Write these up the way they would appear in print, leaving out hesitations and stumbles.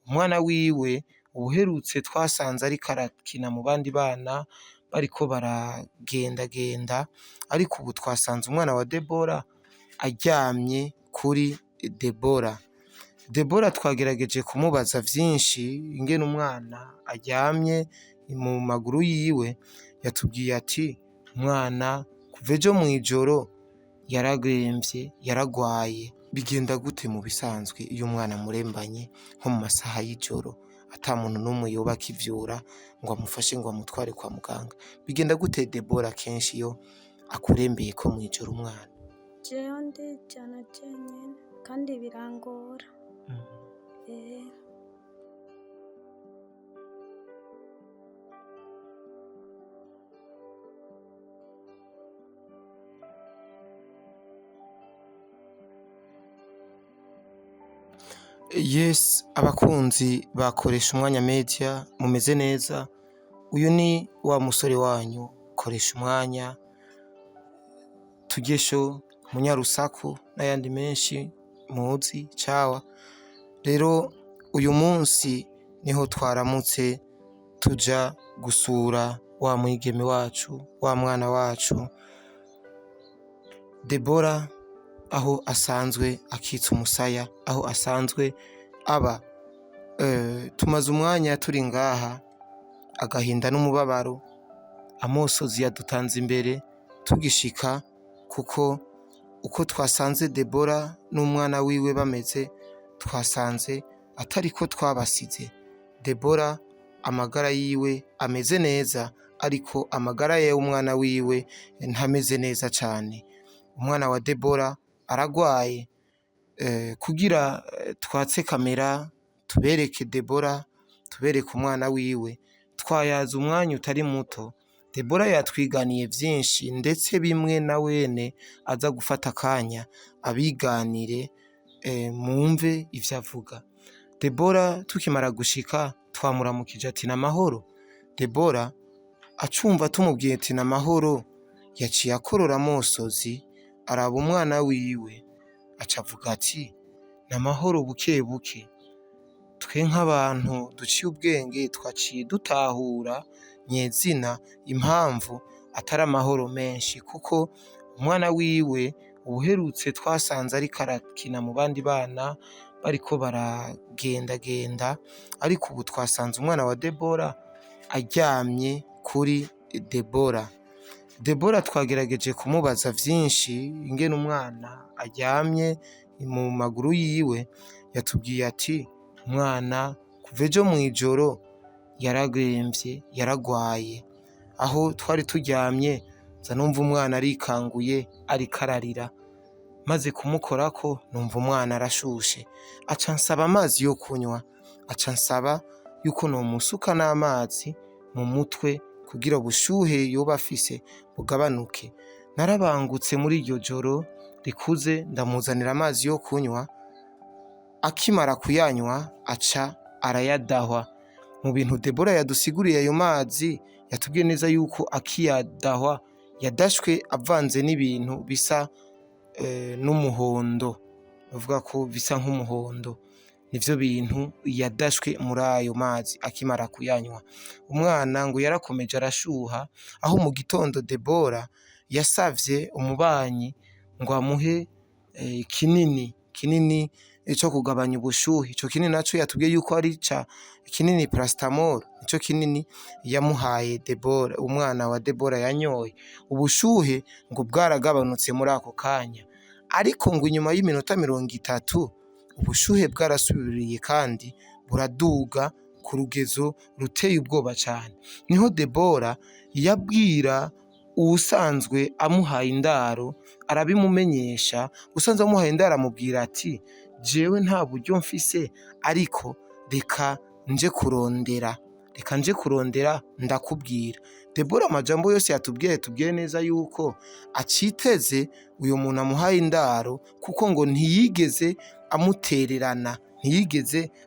umwana wiwe ubuherutse twasanze ariko arakina mu bandi bana bariko baragendagenda, ariko ubu twasanze umwana wa Debora aryamye kuri Debora. Debora twagerageje kumubaza vyinshi ingene umwana aryamye mu maguru yiwe, yatubwiye ati umwana kuva ejo mw'ijoro yaragremvye, yaragwaye. Bigenda gute mu bisanzwe iyo umwana murembanye nko mu masaha y'ijoro ata muntu n'umwe yoba akivyura ngo amufashe ngo amutware kwa muganga? Bigenda gute Debora kenshi iyo akurembeye ko mw'ijoro umwana? Jewe ndijana jenyene kandi birangora. Yes, abakunzi bakoresha umwanya media mumeze neza. Uyu ni wa musore wanyu koresha umwanya tugesho munyarusaku n'ayandi menshi muzi cawa. Rero uyu munsi niho twaramutse tuja gusura wa mwigeme wacu, wa mwana wacu Debora, aho asanzwe akitsa umusaya, aho asanzwe aba. Tumaze umwanya turi ngaha, agahinda n'umubabaro, amosozi yadutanze imbere tugishika, kuko uko twasanze Debora n'umwana wiwe bameze, twasanze atariko twabasize. Debora amagara yiwe ameze neza, ariko amagara ye umwana wiwe ntameze neza cane. Umwana wa Debora aragwaye. Kugira twatse kamera tubereke Debora, tubereke umwana wiwe, twayaza umwanya utari muto. Debora yatwiganiye vyinshi, ndetse bimwe na wene aza gufata akanya abiganire mwumve ivyo avuga. Debora tukimara gushika twamuramukije ati n'amahoro. Debora acumva tumubwiye ati n'amahoro, yaciye akorora amosozi araba umwana wiwe, aca avuga ati n'amahoro buke buke. Twe nk'abantu duciye ubwenge twaciye dutahura nyezina impamvu atari amahoro menshi, kuko umwana wiwe ubuherutse twasanze ariko arakina mu bandi bana bariko baragendagenda, ariko ubu twasanze umwana wa Debora aryamye kuri Debora. Debora twagerageje kumubaza vyinshi ingene umwana aryamye mu maguru yiwe, yatubwiye ati umwana kuva ejo mw'ijoro yaragremvye, yaragwaye. Aho twari turyamye nza numva umwana arikanguye ariko ararira, maze kumukorako numva umwana arashushe, aca nsaba amazi yo kunywa, aca nsaba yuko nomusuka n'amazi mu mutwe kugira ubushuhe yoba afise bugabanuke. Narabangutse muri iryo joro rikuze ndamuzanira amazi yo kunywa, akimara kuyanywa aca arayadahwa. Mu bintu Debora yadusiguriye ayo mazi, yatubwiye neza yuko akiyadahwa yadashwe avanze n'ibintu bisa n'umuhondo, bavuga ko bisa nk'umuhondo. Nivyo bintu yadashwe muri ayo mazi akimara kuyanywa. Umwana ngo yarakomeje arashuha, aho mu gitondo Debora yasavye umubanyi ngo amuhe kinini ico kugabanya ubushuhe. Ico kinini naco yatubwiye yuko ari kinini paracetamol. Ico kinini yamuhaye Debora, umwana wa Debora yanyoye. Ubushuhe ngo bwaragabanutse muri ako kanya, ariko ngo inyuma y'iminota 30 ubushuhe bwarasubiriye kandi buraduga ku rugezo ruteye ubwoba cane. Niho Debora yabwira uwusanzwe amuhaye indaro, arabimumenyesha. Usanzwe amuhaye indaro amubwira ati jewe nta buryo mfise, ariko reka nje kurondera ndakubwira. Debora amajambo yose yatubwiye neza yuko aciteze uyo muntu amuhaye indaro, kuko ngo ntiyigeze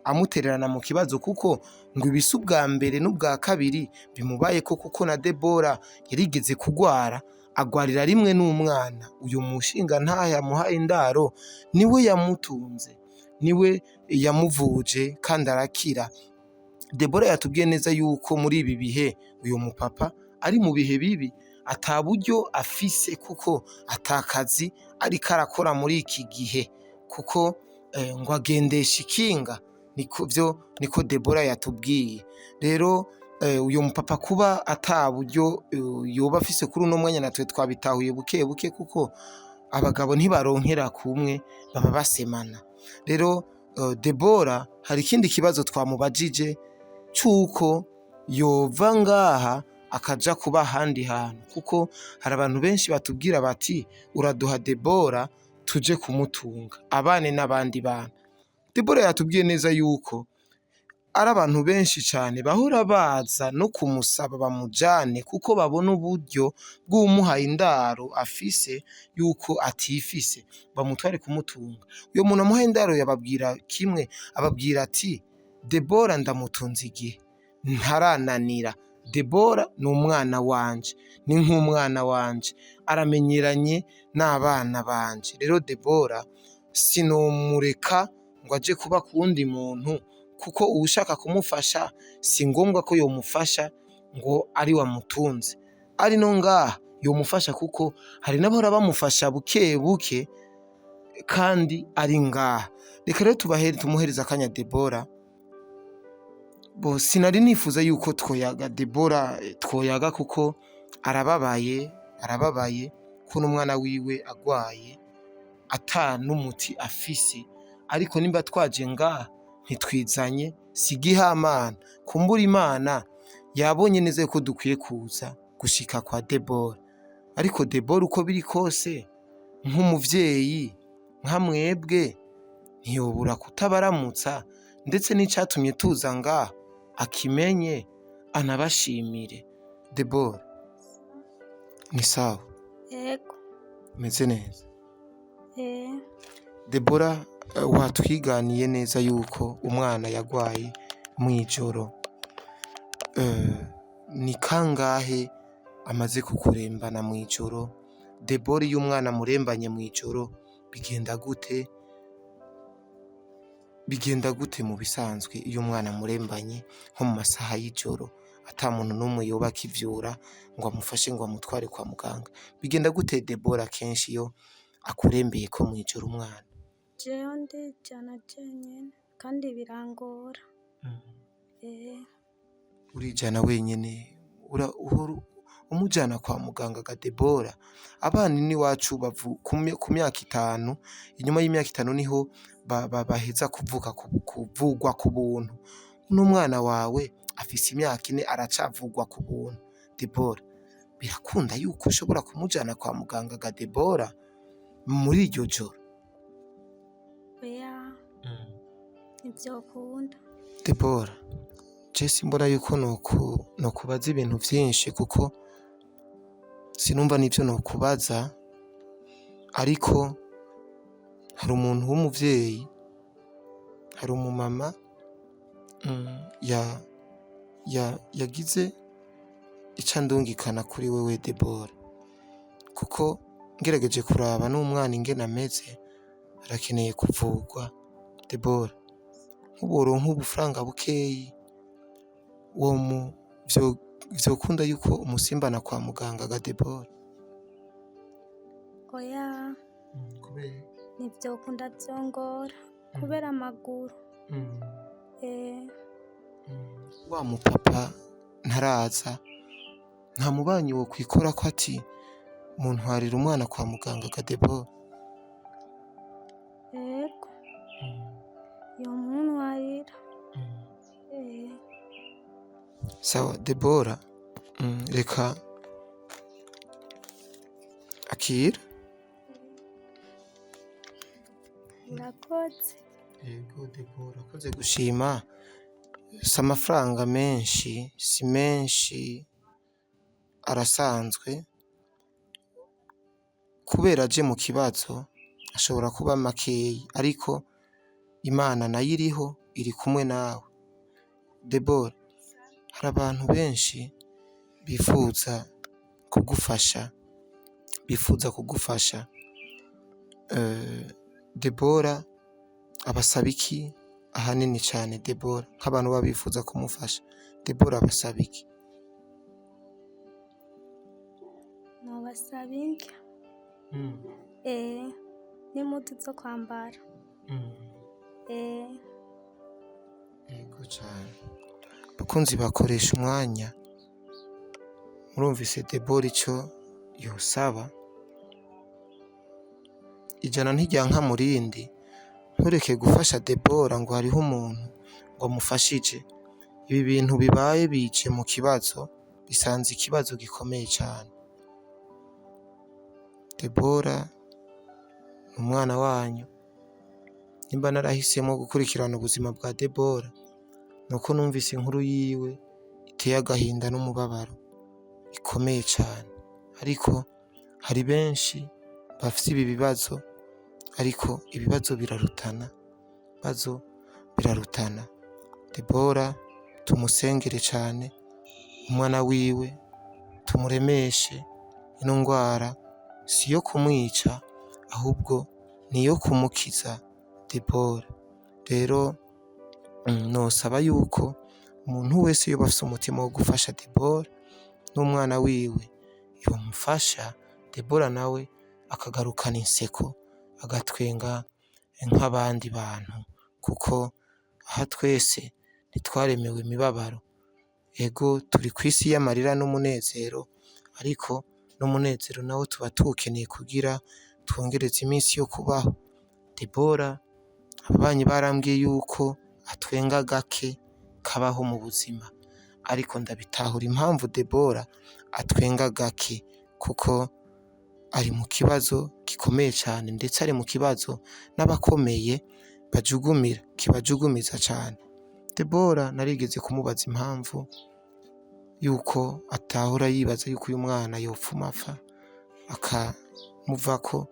amutererana mu kibazo, kuko ngo ibisi ubwa mbere n'ubwa kabiri bimubayeko, kuko na Debora yarigeze kugwara, agwarira rimwe n'umwana. Uyu mushinga ntahe amuhaye indaro niwe yamutunze. niwe yamuvuje kandi arakira. Debora yatubwiye neza yuko muri ibi bihe uyu mupapa ari mu bihe bibi, ata buryo afise kuko ata kazi ariko arakora muri iki gihe, kuko ngo agendesha ikinga, niko Debora yatubwiye. Rero uyu mupapa kuba ata buryo yoba afise kuri uno mwanya, natwe twabitahuye buke buke kuko abagabo ntibaronkera kumwe, baba basemana. Rero Debora hari ikindi kibazo twamubajije cy'uko yova ngaha akaja kuba ahandi hantu, kuko hari abantu benshi batubwira bati uraduha Debora tuje kumutunga abane n'abandi bantu. Debora yatubwiye neza yuko ari abantu benshi cyane bahora baza no kumusaba bamujane, kuko babona uburyo bw'umuhaye indaro afise yuko atifise, bamutware kumutunga. Uyo muntu amuhaye indaro yababwira kimwe, ababwira ati Debora ndamutunze igihe ntarananira. Debora ni umwana wanje, ni nk'umwana wanje, aramenyeranye n'abana banje. Rero Debora sinomureka ngo aje kuba ku wundi muntu, kuko uwushaka kumufasha si ngombwa ko yomufasha ngo ari wamutunze, ari no ngaha yomufasha, kuko hari n'abahora bamufasha buke buke kandi ari ngaha. Reka rero tumuhereza akanya Debora. Sinari nifuza yuko twoyaga Debora, twoyaga kuko arababaye ko n'umwana wiwe agwaye ata n'umuti afise, ariko nimba twaje ngaha ntitwizanye sigihamana, kumbura Imana yabonye neza ko dukwiye kuza gushika kwa Debora. Ariko Debora uko biri kose nk'umuvyeyi nka mwebwe ntiyobura kutabaramutsa, ndetse n'icatumye tuza ngaha akimenye anabashimire. Debora ni sawa? Yego. Meze neza? Debora watwiganiye neza yuko umwana yagwaye mw'ijoro, ni kangahe amaze kukurembana mw'ijoro? Debora iyo umwana murembanye mw'ijoro bigenda gute? Bigenda gute mu bisanzwe iyo umwana murembanye nko mu masaha y'ijoro, ata muntu n'umwe yoba akivyura ngo amufashe ngo amutware kwa muganga? Bigenda gute Debora kenshi iyo akurembeye ko mw'ijoro umwana? Jewe ndijana jenyene kandi birangora. Urijana wenyene? Umujana kwa muganga ga Debora? Abana n'iwacu ku myaka 5, inyuma y'imyaka 5 niho baheza kuvugwa ku buntu. N'umwana wawe afise imyaka 4 aracavugwa ku buntu. Debora, birakunda yuko ushobora kumujana kwa muganga ga Debora muri iryo joro? Oya, ntivyokunda. Debora, je simbona yuko nokubaza ibintu vyinshi, kuko sinumva n'ivyo nokubaza, ariko hari umuntu w'umuvyeyi, hari umumama yagize ica ndungikana kuri wewe Debora, kuko ngerageje kuraba n'umwana ingene ameze arakeneye kuvugwa. Debora, nk'uboronka ubufaranga bukeyi vyokunda yuko umusimbana kwa muganga ga Debora? Oya, ntivyokunda, vyongora kubera amaguru. Wa mupapa ntaraza, nta mubanyi wo kwikora ko ati muntwarira umwana kwa muganga ga Debora? Yego, yomuntwarira. Sawa Debora, reka akira. Urakoze. Yego Debora, akoze gushima. Si amafaranga menshi, si menshi, arasanzwe. Kubera aje mu kibazo ashobora kuba makeyi, ariko Imana nayo iriho, iri kumwe nawe. Debora, hari abantu benshi bifuza kugufasha. Debora, abasaba iki ahanini cyane Debora nk'abantu baba bifuza kumufasha? Debora abasaba iki? nobasaba indya n'impuzu zo kwambara. Yego cyane. Bakunzi bakoresha umwanya, murumvise Debora icyo yosaba, ijana ntiryanka mu rindi. Ntureke gufasha Debora ngo hariho umuntu ngo amufashije. Ibi bintu bibaye bice mu kibazo, bisanze ikibazo gikomeye cyane. Debora ni umwana wanyu. Nimba narahisemo gukurikirana ubuzima bwa Debora, nuko numvise inkuru yiwe iteye agahinda n'umubabaro ikomeye cyane. Ariko hari benshi bafite ibi bibazo, ariko ibibazo birarutana, Debora tumusengere cyane, umwana wiwe tumuremeshe. Ino ndwara si iyo kumwica, ahubwo ni iyo kumukiza Debora. Rero nosaba yuko umuntu wese yoba afite umutima wo gufasha Debora n'umwana wiwe yomufasha, Debora nawe akagarukana inseko, agatwenga nk'abandi bantu, kuko aha twese ntitwaremewe imibabaro. Ego turi ku isi y'amarira n'umunezero, ariko n'umunezero nawo tuba tuwukeneye kugira twongereze iminsi yo kubaho. Debora ababanyi barambwiye yuko atwenga gake kabaho mu buzima, ariko ndabitahura impamvu Debora atwenga gake, kuko ari mu kibazo gikomeye cyane, ndetse ari mu kibazo n'abakomeye bajugumira, kibajugumiza cyane. Debora narigeze kumubaza impamvu yuko atahora yibaza yuko uyu mwana yopfuma apfa akamuvako.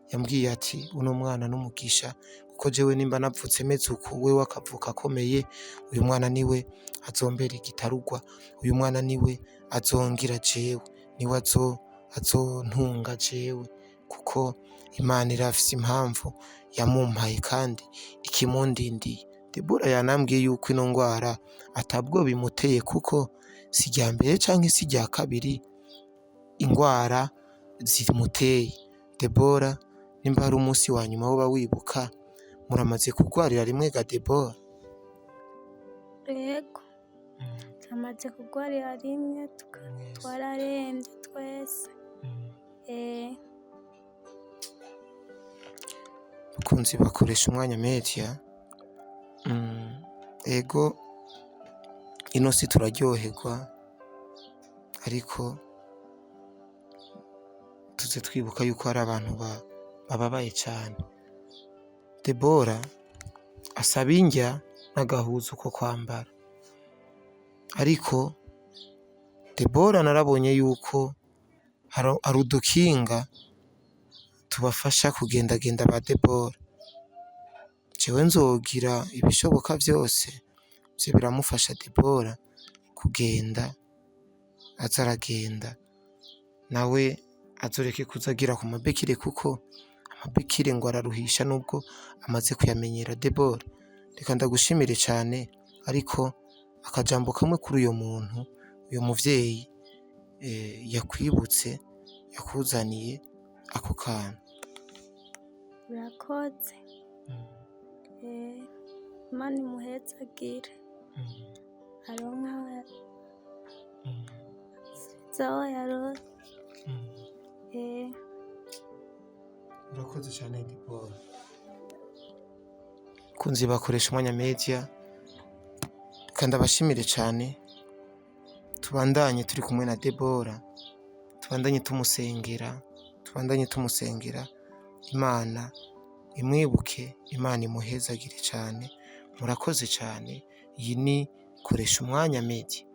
Yambwiye ati uno mwana n'umugisha, kuko jewe nimba napfutse meze uku, wewe akavuka akomeye, uyu mwana niwe azombera igitarugwa, uyu mwana niwe azongira jewe, niwe azontunga jewe, kuko Imana irafise impamvu yamumpaye kandi ikimundindiye. Debora yanambwiye yuko ino ndwara atabwo bimuteye, kuko si irya mbere canke si irya kabiri indwara zimuteye. Debora, nimba hari umunsi wa nyuma woba wibuka, muramaze kurwarira rimwe ga Debora? Yego, turamaze kurwarira rimwe, twararembye twese. Bakunzi bakoresha umwanya media, ego ino si turaryoherwa, ariko tuze twibuka yuko hari abantu bababaye cyane. Debora asaba indya n'agahuzu ko kwambara, ariko Debora narabonye yuko hari udukinga tubafasha kugendagenda ba Debora. Jewe nzogira ibishoboka byose byo biramufasha Debora kugenda, azaragenda nawe azoreke kuzagira ku mabekire, kuko amabekire ngo araruhisha nubwo amaze kuyamenyera. Debora, reka ndagushimire cyane, ariko akajambo kamwe kuri uyu muntu, uyu muvyeyi yakwibutse, yakuzaniye ako kana. Urakoze. Imana imuhezagire, aronka zaho yarose. Urakoze cyane Debora. Kunzi bakoresha umwanya media, kandi abashimire cyane. Tubandanye turi kumwe na Debora, tubandanye tumusengera, Imana imwibuke, Imana imuhezagire cyane. Murakoze cyane. Iyi ni koresha umwanya media.